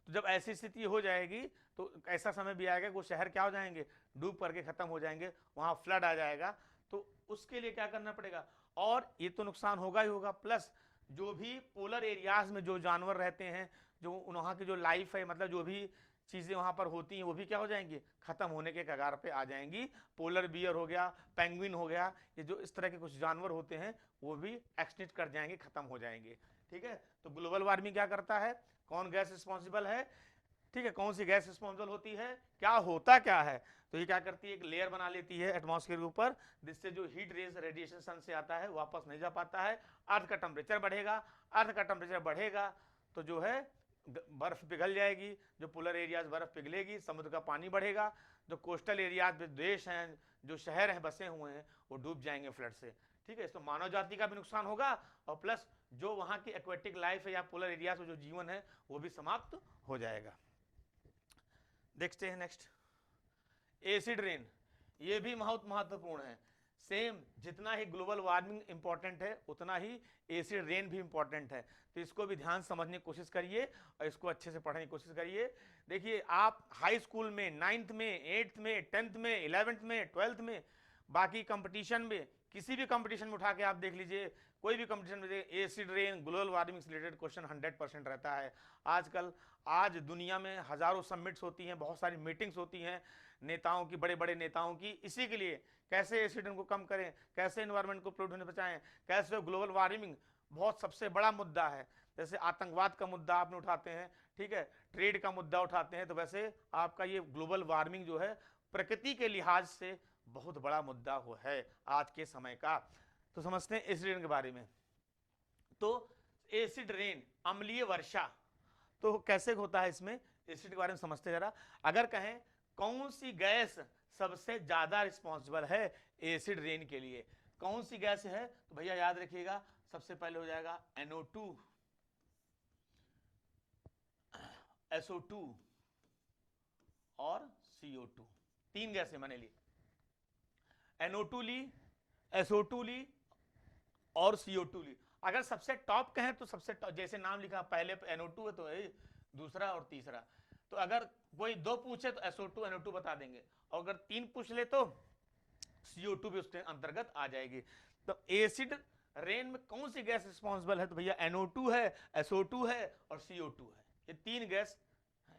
तो जब ऐसी स्थिति हो जाएगी तो ऐसा समय भी आएगा कि वो शहर क्या हो जाएंगे, डूब करके खत्म हो जाएंगे, वहां फ्लड आ जाएगा। तो उसके लिए क्या करना पड़ेगा, और ये तो नुकसान होगा ही होगा, प्लस जो भी पोलर एरियाज में जो जानवर रहते हैं, जो वहाँ की जो लाइफ है, मतलब जो भी चीज़ें वहाँ पर होती हैं, वो भी क्या हो जाएंगी, खत्म होने के कगार पे आ जाएंगी। पोलर बियर हो गया, पेंगुइन हो गया, ये जो इस तरह के कुछ जानवर होते हैं वो भी एक्सटिंक्ट कर जाएंगे, खत्म हो जाएंगे। ठीक है। तो ग्लोबल वार्मिंग क्या करता है, कौन गैस रिस्पॉन्सिबल है, ठीक है, कौन सी गैस रिस्पॉन्सिबल होती है, क्या होता क्या है। तो ये क्या करती है, एक लेयर बना लेती है एटमॉस्फेयर के ऊपर, जिससे जो हीट रेज रेडिएशन सन से आता है वापस नहीं जा पाता है। अर्थ का टेम्परेचर बढ़ेगा, अर्थ का टेम्परेचर बढ़ेगा तो जो है बर्फ पिघल जाएगी, जो पोलर एरियाज बर्फ पिघलेगी, समुद्र का पानी बढ़ेगा, जो कोस्टल एरियाज जो देश हैं, जो शहर हैं बसे हुए हैं, वो डूब जाएंगे फ्लड से। ठीक है, इसमें मानव जाति का भी नुकसान होगा और प्लस जो वहाँ की एक्वेटिक लाइफ है या पोलर एरियाज में जो जीवन है वो भी समाप्त हो जाएगा। देखते हैं नेक्स्ट, एसिड रेन, ये भी बहुत महत्वपूर्ण है। सेम जितना ही ग्लोबल वार्मिंग इंपॉर्टेंट है उतना ही एसिड रेन भी इंपॉर्टेंट है। तो इसको भी ध्यान समझने की कोशिश करिए और इसको अच्छे से पढ़ने की कोशिश करिए। देखिए आप हाई स्कूल में 9th में 8th में 10th में 11th में 12th में बाकी कंपटीशन में किसी भी कंपटीशन में उठा के आप देख लीजिए, कोई भी कंपटीशन में एसिड रेन ग्लोबल वार्मिंग से रिलेटेड क्वेश्चन 100% रहता है। आजकल आज दुनिया में हजारों समिट्स होती हैं, बहुत सारी मीटिंग्स होती हैं नेताओं की, बड़े बड़े नेताओं की, इसी के लिए कैसे एसिड रेन को कम करें, कैसे एनवायरनमेंट को पोल्यूट होने से बचाएं, कैसे ग्लोबल वार्मिंग बहुत सबसे बड़ा मुद्दा है। जैसे आतंकवाद का मुद्दा आपने उठाते हैं, ठीक है, ट्रेड का मुद्दा उठाते हैं, तो वैसे आपका ये ग्लोबल वार्मिंग जो है प्रकृति के लिहाज से बहुत बड़ा मुद्दा हो है आज के समय का। तो समझते हैं एसिड रेन के बारे में। तो एसिड रेन अम्लीय वर्षा तो कैसे होता है, इसमें एसिड के बारे में समझते जरा। अगर कहें कौन सी गैस सबसे ज्यादा रिस्पॉन्सिबल है एसिड रेन के लिए, कौन सी गैस है, तो भैया याद रखिएगा सबसे पहले हो जाएगा NO2, SO2 और CO2। तीन गैसें मैंने ली, NO2 ली, SO2 ली और CO2 ली। अगर सबसे टॉप कहें तो सबसे टॉप, जैसे नाम लिखा पहले NO2 है तो है दूसरा और तीसरा। तो अगर कोई दो पूछे तो SO2 NO2 बता देंगे, और अगर तीन पूछ ले तो CO2 भी उसके अंतर्गत आ जाएगी। तो एसिड रेन में कौन सी गैस रिस्पॉन्सिबल है, तो भैया NO2 है, SO2 है और CO2 है, ये तीन गैस है।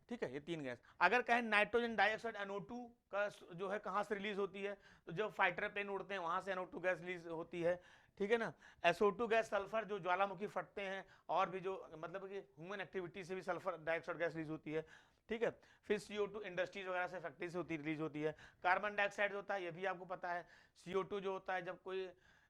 ठीक है, ये तीन गैस। अगर कहें नाइट्रोजन डाइऑक्साइड NO2 का जो है कहां से रिलीज होती है, तो जब फाइटर प्लेन उड़ते हैं वहां से NO2 गैस रिलीज होती है। ठीक है ना। SO2 गैस सल्फर जो ज्वालामुखी फटते हैं और भी जो मतलब कि ह्यूमन एक्टिविटी से भी सल्फर डाइऑक्साइड गैस रिलीज होती है। ठीक है, फिर CO2 इंडस्ट्रीज वगैरह से फैक्ट्री से होती रिलीज होती है। कार्बन डाइऑक्साइड होता है, ये भी आपको पता है। CO2 जो होता है जब कोई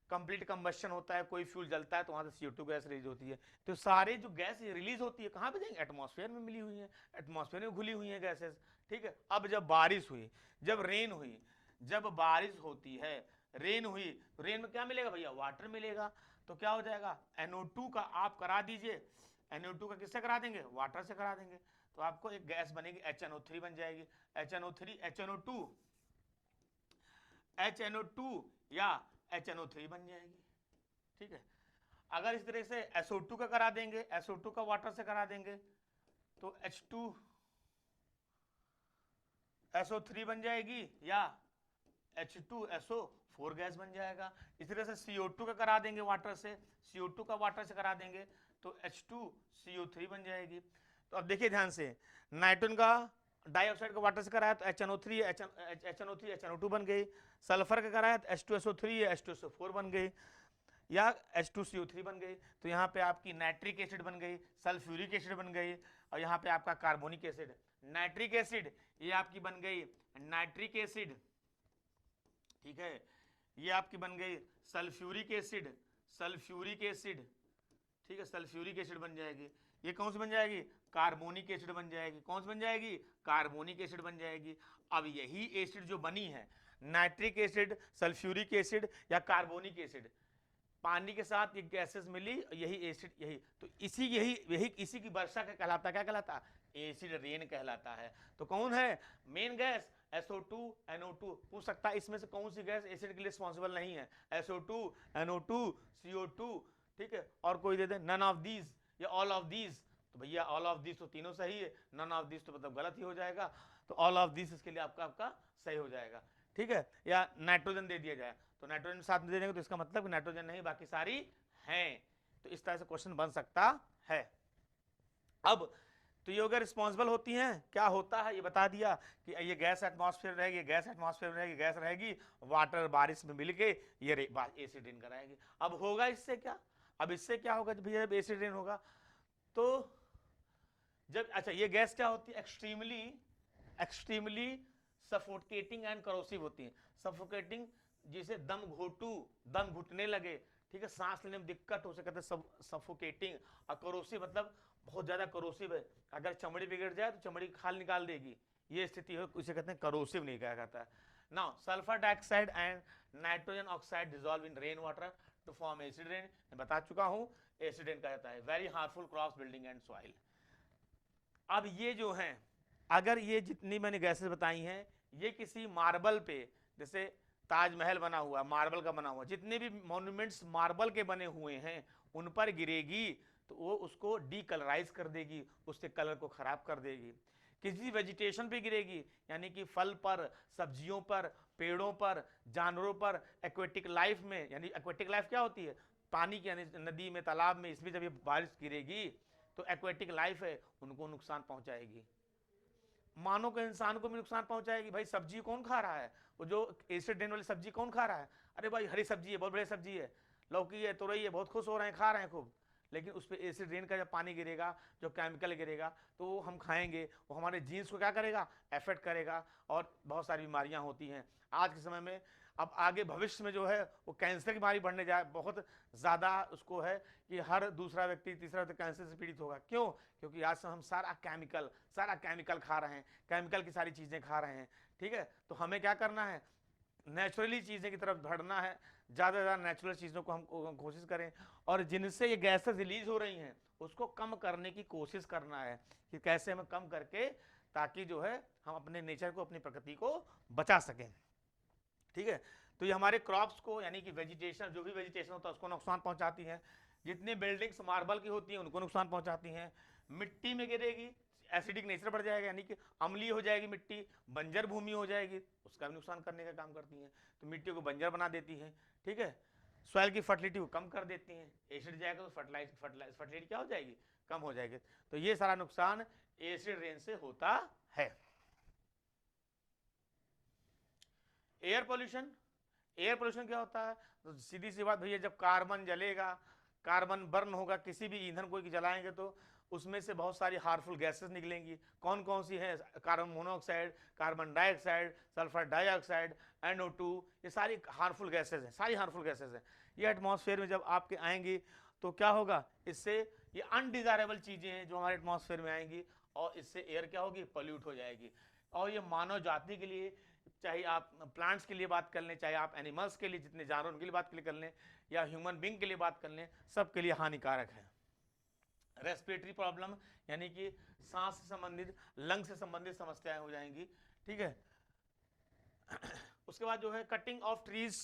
कंप्लीट कंबशन होता है, कोई फ्यूल जलता है तो वहां से CO2 गैस रिलीज होती है। तो सारे जो गैस रिलीज होती है कहाँ पे जाएंगे, एटमॉस्फेयर में मिली हुई है, एटमॉस्फेयर में घुली हुई है गैसेस। ठीक है, अब जब बारिश हुई, जब रेन हुई, जब बारिश होती है, रेन हुई, तो रेन में क्या मिलेगा भैया, वाटर मिलेगा। तो क्या हो जाएगा, NO2 का आप करा दीजिए, NO2 का किससे करा देंगे, वाटर से करा देंगे, तो आपको एक गैस बनेगी HNO3 बन जाएगी। HNO3 HNO2 या HNO3 बन जाएगी। ठीक है, अगर इस तरह से SO2 का करा देंगे, SO2 का वाटर से करा देंगे तो H2SO3 बन जाएगी या H2SO4 गैस बन जाएगा। इस तरह से CO2 का करा देंगे वाटर से, CO2 का वाटर से करा देंगे तो H2CO3 बन जाएगी। तो अब देखिए ध्यान से, नाइट्रोजन का डाइऑक्साइड का वाटर से कराया तो HNO3 HNO2 बन गई, सल्फर का कराया तो H2SO3 H2SO4 बन गई या H2CO3 बन गई। तो यहाँ पे आपकी नाइट्रिक एसिड बन गई, सल्फ्यूरिक एसिड बन गई और यहाँ पे आपका कार्बोनिक एसिड। नाइट्रिक एसिड ये आपकी बन गई नाइट्रिक एसिड, ठीक है, ये आपकी बन गई सल्फ्यूरिक एसिड, सल्फ्यूरिक एसिड, ठीक है, सल्फ्यूरिक एसिड बन जाएगी। ये कौन सी बन जाएगी, कार्बोनिक एसिड बन जाएगी। कौन सी बन जाएगी, कार्बोनिक एसिड बन जाएगी। अब यही एसिड जो बनी है, नाइट्रिक एसिड, सल्फ्यूरिक एसिड या कार्बोनिक एसिड, पानी के साथ ये गैसेस मिली, यही एसिड, यही तो इसी की वर्षा का कहलाता, क्या कहलाता, एसिड रेन कहलाता है। तो कौन है मेन गैस, SO2 NO2। पूछ सकता है इसमें से कौन सी गैस एसिड के लिए रिस्पॉन्सिबल नहीं है, SO2 NO2 CO2, ठीक है, और कोई दे दे नन ऑफ दीज या ऑल ऑफ दीज। तो भैया ऑल ऑफ दीज तो तीनों सही है, नन ऑफ दीज तो मतलब गलत ही हो जाएगा। तो ऑल ऑफ दीज इसके लिए आपका सही हो जाएगा। ठीक है, या नाइट्रोजन दे दिया जाए तो नाइट्रोजन साथ में दे देंगे तो इसका मतलब नाइट्रोजन नहीं बाकी सारी हैं। तो इस तरह से क्वेश्चन बन सकता है। अब तो ये अगर रिस्पॉन्सिबल होती हैं, क्या होता है ये बता दिया कि ये गैस एटमॉस्फेयर रहेगी, गैस एटमॉस्फेयर रहेगी, गैस रहेगी, वाटर बारिश में मिल के ये एसिड रेन कराएगी। अब होगा इससे क्या, अब इससे क्या होगा भैया, जब एसिड रेन होगा तो जब, अच्छा ये गैस क्या होती है, एक्सट्रीमली सफोकेटिंग एंड करोसिव होती है। सफोकेटिंग जिसे दम घुटने लगे, ठीक है, सांस लेने में दिक्कत हो सके, सफोकेटिंग। और करोसिव मतलब बहुत ज्यादा करोसिव है, अगर चमड़ी बिगड़ जाए तो चमड़ी खाल निकाल देगी, ये स्थिति हो, उसे कहते हैं करोसिव नहीं कहा जाता है। Now sulphur dioxide and nitrogen oxide dissolve in rain water to form acid rain, मैं बता चुका हूं एसिड रेन कहा जाता है। Very harmful crops, building and soil. अब ये जो हैं, अगर ये जितनी मैंने गैसेस बताई हैं, ये किसी मार्बल पे, जैसे ताजमहल बना हुआ मार्बल का बना हुआ, जितने भी मॉन्यूमेंट्स मार्बल के बने हुए हैं उन पर गिरेगी तो वो उसको डीकलराइज कर देगी, उसके कलर को खराब कर देगी। किसी वेजिटेशन पे गिरेगी, यानी कि फल पर, सब्जियों पर, पेड़ों पर, जानवरों पर, एक्वेटिक लाइफ में, यानी एक्वेटिक लाइफ क्या होती है, पानी की, यानी नदी में, तालाब में, इसमें जब ये बारिश गिरेगी तो एक्वेटिक लाइफ है उनको नुकसान पहुंचाएगी। मानव के इंसान को भी नुकसान पहुंचाएगी। भाई सब्जी कौन खा रहा है, वो जो एसिड रेन वाली सब्जी कौन खा रहा है, अरे भाई हरी सब्जी है, बहुत बढ़िया सब्जी है, लौकी है, तुरई है, बहुत खुश हो रहे हैं, खा रहे हैं खूब, लेकिन उस पर एसिड रेन का जब पानी गिरेगा, जो केमिकल गिरेगा, तो वो हम खाएंगे, वो हमारे जीन्स को क्या करेगा, एफेक्ट करेगा, और बहुत सारी बीमारियां होती हैं आज के समय में। अब आगे भविष्य में जो है वो कैंसर की बीमारी बढ़ने जाए, बहुत ज़्यादा उसको है कि हर दूसरा व्यक्ति, तीसरा व्यक्ति कैंसर से पीड़ित होगा। क्यों? क्योंकि आज से हम सारा केमिकल खा रहे हैं, केमिकल की सारी चीज़ें खा रहे हैं। ठीक है, तो हमें क्या करना है, नेचुरली चीज़ें की तरफ बढ़ना है, ज़्यादा से ज़्यादा नेचुरल चीज़ों को हम कोशिश करें, और जिनसे ये गैसेस रिलीज हो रही हैं उसको कम करने की कोशिश करना है कि कैसे हम कम करके, ताकि जो है हम अपने नेचर को, अपनी प्रकृति को बचा सकें। ठीक है, तो ये हमारे क्रॉप्स को, यानी कि वेजिटेशन, जो भी वेजिटेशन होता है उसको नुकसान पहुंचाती है। जितनी बिल्डिंग्स मार्बल की होती हैं उनको नुकसान पहुंचाती हैं। मिट्टी में गिरेगी, एसिडिक नेचर बढ़ जाएगा, यानी कि अम्लीय हो जाएगी मिट्टी, बंजर भूमि हो जाएगी, उसका भी नुकसान करने का काम करती हैं, तो मिट्टी को बंजर बना देती हैं। ठीक है, सॉइल की फर्टिलिटी को कम कर देती हैं, एसिड जाएगा तो फर्टिलिटी क्या हो जाएगी, कम हो जाएगी। तो ये सारा नुकसान एसिड रेन से होता है। एयर पोल्यूशन, एयर पोल्यूशन क्या होता है, तो सीधी सी बात भैया, जब कार्बन जलेगा, कार्बन बर्न होगा, किसी भी ईंधन को जलाएंगे तो उसमें से बहुत सारी हार्मफुल गैसेस निकलेंगी। कौन कौन सी हैं, carbon monoxide, carbon dioxide, sulphur dioxide, NO2, ये सारी हार्मफुल गैसेज हैं, सारी हार्मफुल गैसेज हैं। ये एटमॉस्फेयर में जब आपके आएंगी तो क्या होगा, इससे ये अनडिजायरेबल चीज़ें हैं जो हमारे एटमॉस्फेयर में आएंगी, और इससे एयर क्या होगी, पॉल्यूट हो जाएगी। और ये मानव जाति के लिए, चाहे आप प्लांट्स के लिए बात कर लें, चाहे आप एनिमल्स के लिए, जितने जानवर उनके लिए बात कर लें, या ह्यूमन बींग के लिए बात कर लें, सबके लिए हानिकारक है। रेस्पिरेटरी प्रॉब्लम, यानी कि सांस से संबंधित, लंग से संबंधित समस्याएं हो जाएंगी। ठीक है, उसके बाद जो है cutting of trees,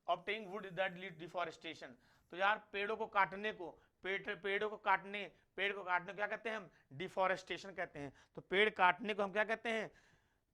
obtaining would that lead deforestation. तो यार पेड़ों को काटने को, पेड़ को काटने को क्या कहते हैं हम, डिफॉरेस्टेशन कहते हैं। तो पेड़ काटने को हम क्या कहते हैं,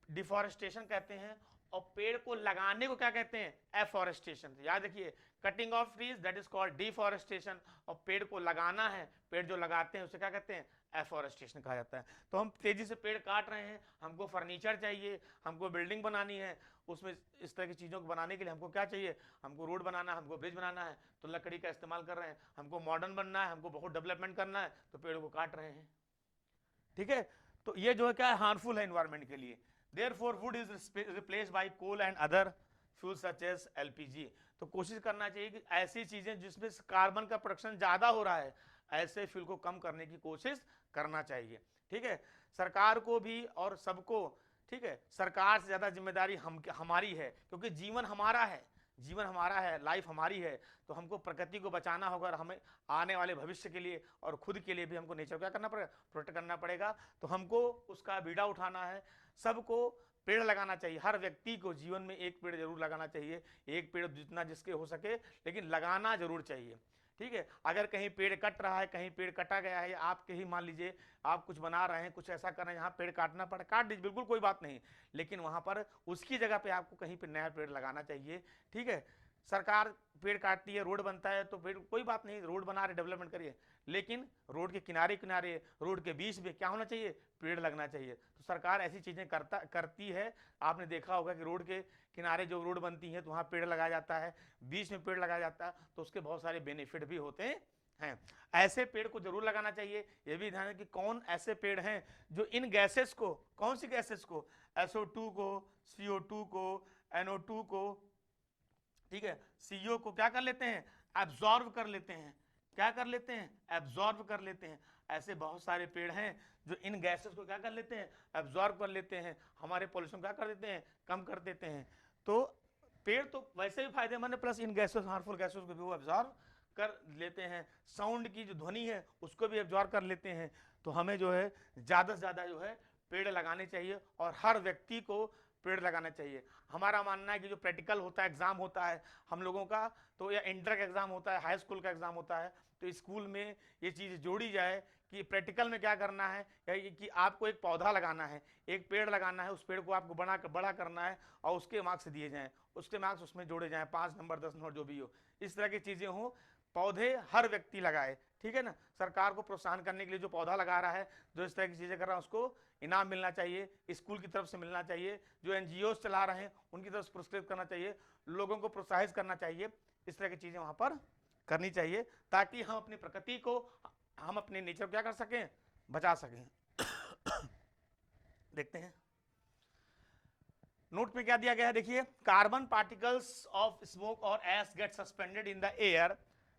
डिफॉरेस्टेशन कहते हैं। और पेड़ को लगाने को क्या कहते हैं, एफॉरेस्टेशन। याद रखिए, cutting of trees that is called deforestation, और पेड़ को लगाना है, पेड़ जो लगाते हैं उसे क्या कहते हैं, एफॉरेस्टेशन कहा जाता है। तो हम तेजी से पेड़ काट रहे हैं, हमको फर्नीचर चाहिए, हमको बिल्डिंग बनानी है, उसमें इस तरह की चीज़ों को बनाने के लिए हमको क्या चाहिए, हमको रोड बनाना है, हमको ब्रिज बनाना है, तो लकड़ी का इस्तेमाल कर रहे हैं। हमको मॉडर्न बनना है, हमको बहुत डेवलपमेंट करना है, तो पेड़ों को काट रहे हैं। ठीक है, तो ये जो है क्या है, हार्मफुल है एनवायरमेंट के लिए। Therefore, wood is replaced by coal and other fuels such as LPG। तो कोशिश करना चाहिए कि ऐसी चीजें जिसमें कार्बन का प्रोडक्शन ज्यादा हो रहा है, ऐसे फ्यूल को कम करने की कोशिश करना चाहिए। ठीक है, सरकार को भी और सबको, ठीक है, सरकार से ज्यादा जिम्मेदारी हमारी है, क्योंकि जीवन हमारा है, लाइफ हमारी है, तो हमको प्रकृति को बचाना होगा, और हमें आने वाले भविष्य के लिए और खुद के लिए भी हमको नेचर को क्या करना पड़ेगा, प्रोटेक्ट करना पड़ेगा। तो हमको उसका बीड़ा उठाना है, सबको पेड़ लगाना चाहिए, हर व्यक्ति को जीवन में एक पेड़ जरूर लगाना चाहिए, एक पेड़ जितना जिसके हो सके, लेकिन लगाना जरूर चाहिए। ठीक है, अगर कहीं पेड़ कट रहा है, कहीं पेड़ कटा गया है, आपके ही मान लीजिए आप कुछ बना रहे हैं, कुछ ऐसा कर रहे हैं यहाँ पेड़ काटना पड़ा, काट दीजिए, बिल्कुल कोई बात नहीं, लेकिन वहां पर उसकी जगह पे आपको कहीं पे नया पेड़ लगाना चाहिए। ठीक है, सरकार पेड़ काटती है, रोड बनता है, तो पेड़ कोई बात नहीं, रोड बना रहे, डेवलपमेंट करिए, लेकिन रोड के किनारे किनारे, रोड के बीच में क्या होना चाहिए, पेड़ लगना चाहिए। तो सरकार ऐसी चीजें करती है। आपने देखा होगा कि रोड के किनारे जो रोड बनती है तो वहाँ पेड़ लगाया जाता है, बीच में पेड़ लगाया जाता है, तो उसके बहुत सारे बेनिफिट भी होते हैं। ऐसे पेड़ को जरूर लगाना चाहिए। ये भी ध्यान है कि कौन ऐसे पेड़ हैं जो इन गैसेस को, कौन सी गैसेस को, SO2 को, CO2 को, NO2 को, ठीक है, CO को क्या कर लेते हैं, एब्जॉर्ब कर लेते हैं। क्या कर लेते हैं, एब्जॉर्ब कर लेते हैं। ऐसे बहुत सारे पेड़ हैं जो इन गैसेस को क्या कर लेते हैं, एब्जॉर्ब कर लेते हैं, हमारे पॉल्यूशन क्या कर देते हैं, कम कर देते हैं। तो पेड़ तो वैसे भी फायदेमंद है, प्लस इन गैसेस, हार्मफुल गैसेस को भी वो एब्जॉर्ब कर लेते हैं। साउंड की जो ध्वनि है उसको भी एब्जॉर्ब कर लेते हैं। तो हमें जो है ज़्यादा से ज़्यादा जो है पेड़ लगाने चाहिए और हर व्यक्ति को पेड़ लगाना चाहिए। हमारा मानना है कि जो प्रैक्टिकल होता है, एग्जाम होता है हम लोगों का, तो या इंटर का एग्जाम होता है, हाई स्कूल का एग्जाम होता है, तो स्कूल में ये चीज़ जोड़ी जाए कि प्रैक्टिकल में क्या करना है, कि आपको एक पौधा लगाना है, एक पेड़ लगाना है, उस पेड़ को आपको बड़ा करना है और उसके मार्क्स दिए जाएं, उसके मार्क्स उसमें जोड़े जाएं, 5 नंबर 10 नंबर जो भी हो, इस तरह की चीज़ें हो। पौधे हर व्यक्ति लगाए, ठीक है ना। सरकार को प्रोत्साहन करने के लिए जो पौधा लगा रहा है, जो इस तरह की चीज़ें कर रहा है, उसको इनाम मिलना चाहिए, स्कूल की तरफ से मिलना चाहिए, जो NGOs चला रहे हैं उनकी तरफ से पुरस्कृत करना चाहिए, लोगों को प्रोत्साहित करना चाहिए। इस तरह की चीज़ें वहाँ पर करनी चाहिए ताकि हम अपनी प्रकृति को, हम अपने नेचर को क्या कर सकें, बचा सकें। देखते हैं नोट में क्या दिया गया है, देखिए, कार्बन पार्टिकल्स ऑफ स्मोक और ash get suspended in the air,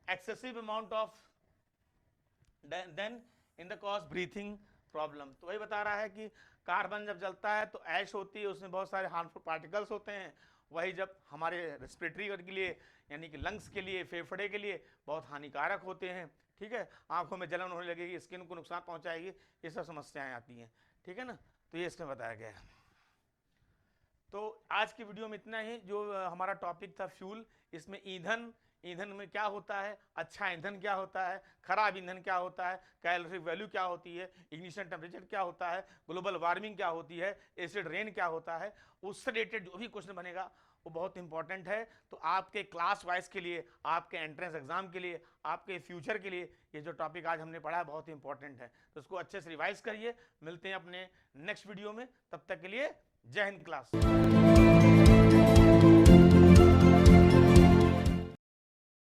excessive amount of then in the cause breathing problem. तो वही बता रहा है कि कार्बन जब जलता है तो ऐश होती है, उसमें बहुत सारे हार्मफुल पार्टिकल्स होते हैं। वही जब हमारे रेस्पिरेटरी के लिए, यानी कि लंग्स के लिए, फेफड़े के लिए बहुत हानिकारक होते हैं, ठीक है। आंखों में जलन होने लगेगी, स्किन को नुकसान पहुंचाएगी, ये सब समस्याएं आती हैं, ठीक है ना। तो ये इसमें बताया गया है। तो आज की वीडियो में इतना ही। जो हमारा टॉपिक था फ्यूल, इसमें ईंधन, ईंधन में क्या होता है, अच्छा ईंधन क्या होता है, खराब ईंधन क्या होता है, कैलोरी वैल्यू क्या होती है, इग्निशन टेम्परेचर क्या होता है, ग्लोबल वार्मिंग क्या होती है, एसिड रेन क्या होता है, उससे रिलेटेड जो भी क्वेश्चन बनेगा वो बहुत इंपॉर्टेंट है। तो आपके क्लास वाइज के लिए, आपके एंट्रेंस एग्जाम के लिए, आपके फ्यूचर के लिए ये जो टॉपिक आज हमने पढ़ा है बहुत इंपॉर्टेंट है। तो उसको अच्छे से रिवाइज करिए। मिलते हैं अपने नेक्स्ट वीडियो में, तब तक के लिए जय हिंद क्लास।